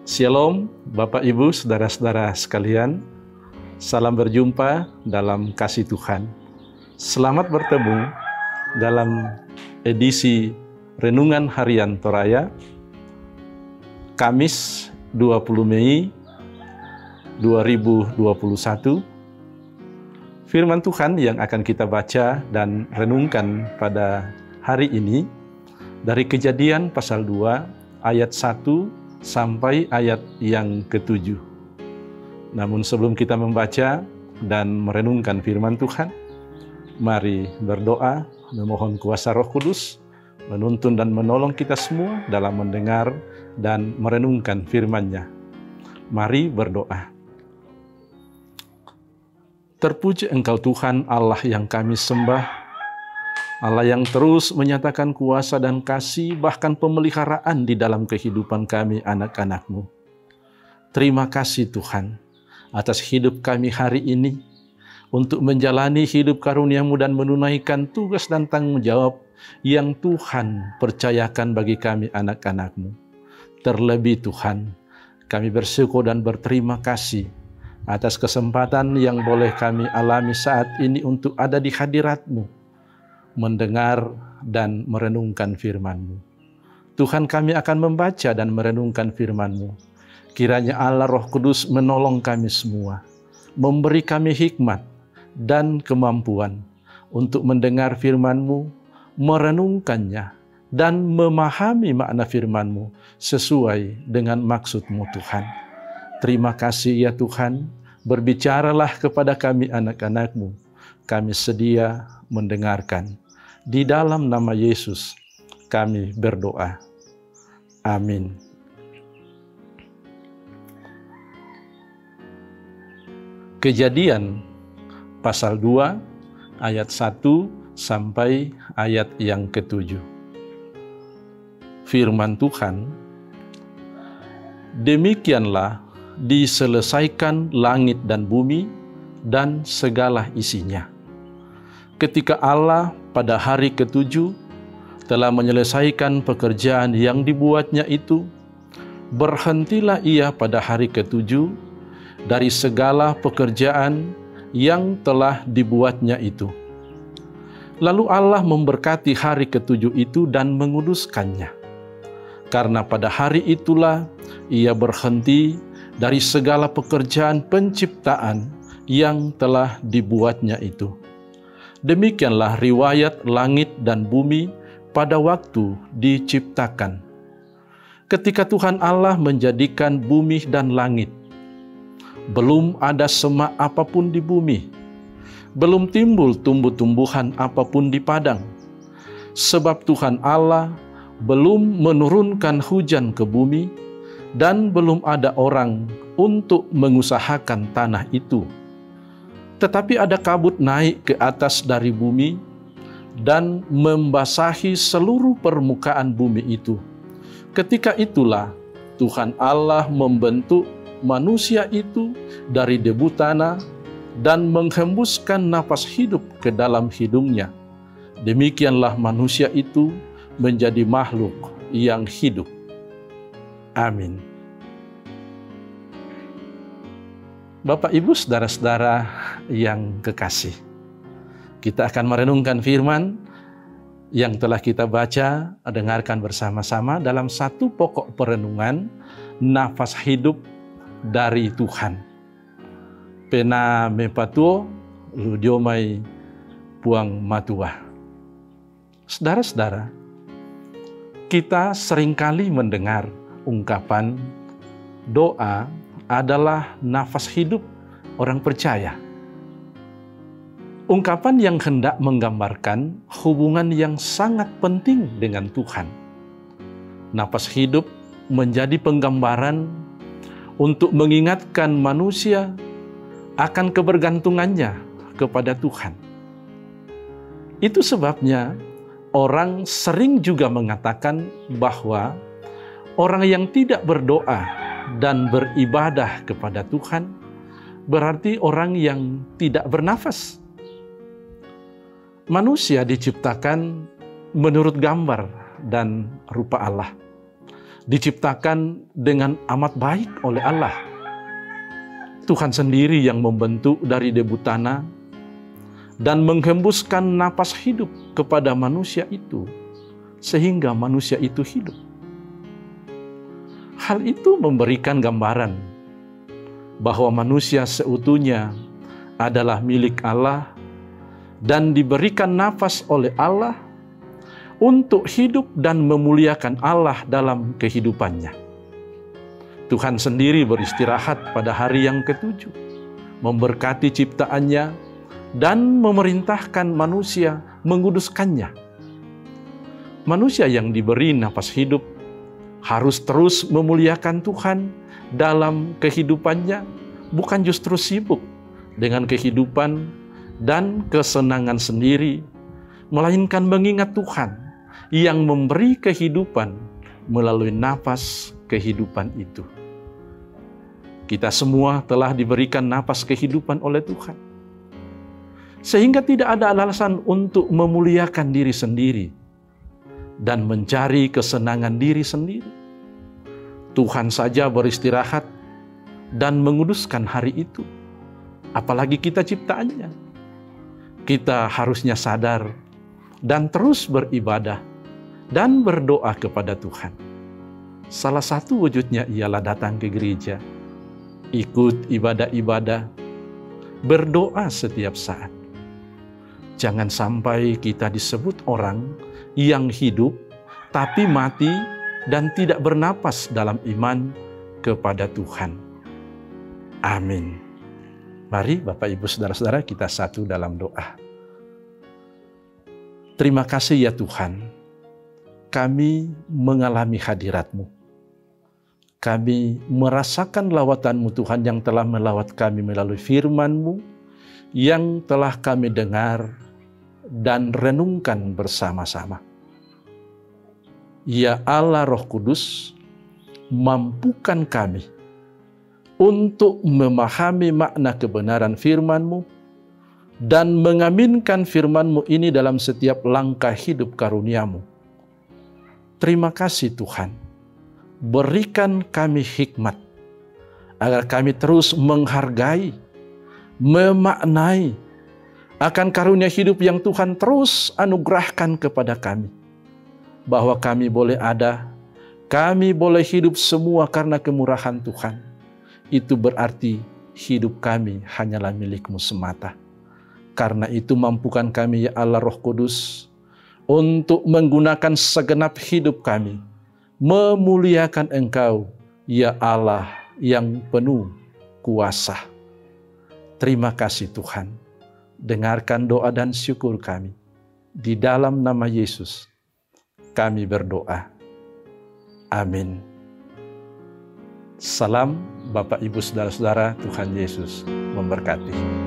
Shalom Bapak Ibu, saudara-saudara sekalian. Salam berjumpa dalam kasih Tuhan. Selamat bertemu dalam edisi Renungan Harian Toraya, Kamis 20 Mei 2021. Firman Tuhan yang akan kita baca dan renungkan pada hari ini dari Kejadian pasal 2 ayat 1 sampai ayat yang ke-7. Namun sebelum kita membaca dan merenungkan firman Tuhan, mari berdoa memohon kuasa Roh Kudus menuntun dan menolong kita semua dalam mendengar dan merenungkan firman-Nya. Mari berdoa. Terpuji Engkau Tuhan Allah yang kami sembah, Allah yang terus menyatakan kuasa dan kasih bahkan pemeliharaan di dalam kehidupan kami anak-anak-Mu. Terima kasih Tuhan atas hidup kami hari ini untuk menjalani hidup karunia-Mu dan menunaikan tugas dan tanggung jawab yang Tuhan percayakan bagi kami anak-anak-Mu. Terlebih Tuhan, kami bersyukur dan berterima kasih atas kesempatan yang boleh kami alami saat ini untuk ada di hadirat-Mu, mendengar dan merenungkan firman-Mu. Tuhan, kami akan membaca dan merenungkan firman-Mu. Kiranya Allah Roh Kudus menolong kami semua, memberi kami hikmat dan kemampuan untuk mendengar firman-Mu, merenungkannya, dan memahami makna firman-Mu sesuai dengan maksud-Mu Tuhan. Terima kasih ya Tuhan, berbicaralah kepada kami anak-anak-Mu. Kami sedia mendengarkan. Di dalam nama Yesus kami berdoa. Amin. Kejadian pasal 2 ayat 1 sampai ayat yang ke-7. Firman Tuhan, demikianlah diselesaikan langit dan bumi dan segala isinya. Ketika Allah pada hari ke-7 telah menyelesaikan pekerjaan yang dibuatnya itu, berhentilah ia pada hari ke-7 dari segala pekerjaan yang telah dibuatnya itu. Lalu Allah memberkati hari ke-7 itu dan menguduskannya. Karena pada hari itulah ia berhenti dari segala pekerjaan penciptaan yang telah dibuatnya itu. Demikianlah riwayat langit dan bumi pada waktu diciptakan. Ketika Tuhan Allah menjadikan bumi dan langit, belum ada semak apapun di bumi, belum timbul tumbuh-tumbuhan apapun di padang, sebab Tuhan Allah belum menurunkan hujan ke bumi, dan belum ada orang untuk mengusahakan tanah itu. Tetapi ada kabut naik ke atas dari bumi dan membasahi seluruh permukaan bumi itu. Ketika itulah Tuhan Allah membentuk manusia itu dari debu tanah dan menghembuskan napas hidup ke dalam hidungnya. Demikianlah manusia itu menjadi makhluk yang hidup. Amin. Bapak, Ibu, saudara-saudara yang kekasih, kita akan merenungkan firman yang telah kita baca, dengarkan bersama-sama dalam satu pokok perenungan, nafas hidup dari Tuhan. Pena mepatuo, ludiomai puang matua. Saudara-saudara, kita seringkali mendengar ungkapan doa adalah nafas hidup orang percaya. Ungkapan yang hendak menggambarkan hubungan yang sangat penting dengan Tuhan. Nafas hidup menjadi penggambaran untuk mengingatkan manusia akan kebergantungannya kepada Tuhan. Itu sebabnya orang sering juga mengatakan bahwa orang yang tidak berdoa dan beribadah kepada Tuhan berarti orang yang tidak bernafas. Manusia diciptakan menurut gambar dan rupa Allah. diciptakan dengan amat baik oleh Allah. Tuhan sendiri yang membentuk dari debu tanah dan menghembuskan napas hidup kepada manusia itu, sehingga manusia itu hidup. Hal itu memberikan gambaran bahwa manusia seutuhnya adalah milik Allah dan diberikan nafas oleh Allah untuk hidup dan memuliakan Allah dalam kehidupannya. Tuhan sendiri beristirahat pada hari yang ketujuh, memberkati ciptaannya dan memerintahkan manusia menguduskannya. Manusia yang diberi nafas hidup harus terus memuliakan Tuhan dalam kehidupannya, bukan justru sibuk dengan kehidupan dan kesenangan sendiri, melainkan mengingat Tuhan yang memberi kehidupan melalui nafas kehidupan itu. Kita semua telah diberikan nafas kehidupan oleh Tuhan, sehingga tidak ada alasan untuk memuliakan diri sendiri dan mencari kesenangan diri sendiri. Tuhan saja beristirahat dan menguduskan hari itu, apalagi kita ciptaannya. Kita harusnya sadar dan terus beribadah dan berdoa kepada Tuhan. Salah satu wujudnya ialah datang ke gereja, ikut ibadah-ibadah, berdoa setiap saat. Jangan sampai kita disebut orang yang hidup tapi mati dan tidak bernapas dalam iman kepada Tuhan. Amin. Mari Bapak Ibu Saudara-saudara kita satu dalam doa. Terima kasih ya Tuhan, kami mengalami hadirat-Mu. Kami merasakan lawatan-Mu Tuhan yang telah melawat kami melalui firman-Mu yang telah kami dengar dan renungkan bersama-sama. Ya Allah Roh Kudus, mampukan kami untuk memahami makna kebenaran firman-Mu dan mengaminkan firman-Mu ini dalam setiap langkah hidup karunia-Mu. Terima kasih Tuhan, berikan kami hikmat agar kami terus menghargai, memaknai akan karunia hidup yang Tuhan terus anugerahkan kepada kami. Bahwa kami boleh ada, kami boleh hidup semua karena kemurahan Tuhan. Itu berarti hidup kami hanyalah milik-Mu semata. Karena itu mampukan kami ya Allah Roh Kudus untuk menggunakan segenap hidup kami, memuliakan Engkau ya Allah yang penuh kuasa. Terima kasih Tuhan. Dengarkan doa dan syukur kami. Di dalam nama Yesus kami berdoa. Amin. Salam Bapak Ibu Saudara-saudara, Tuhan Yesus memberkati.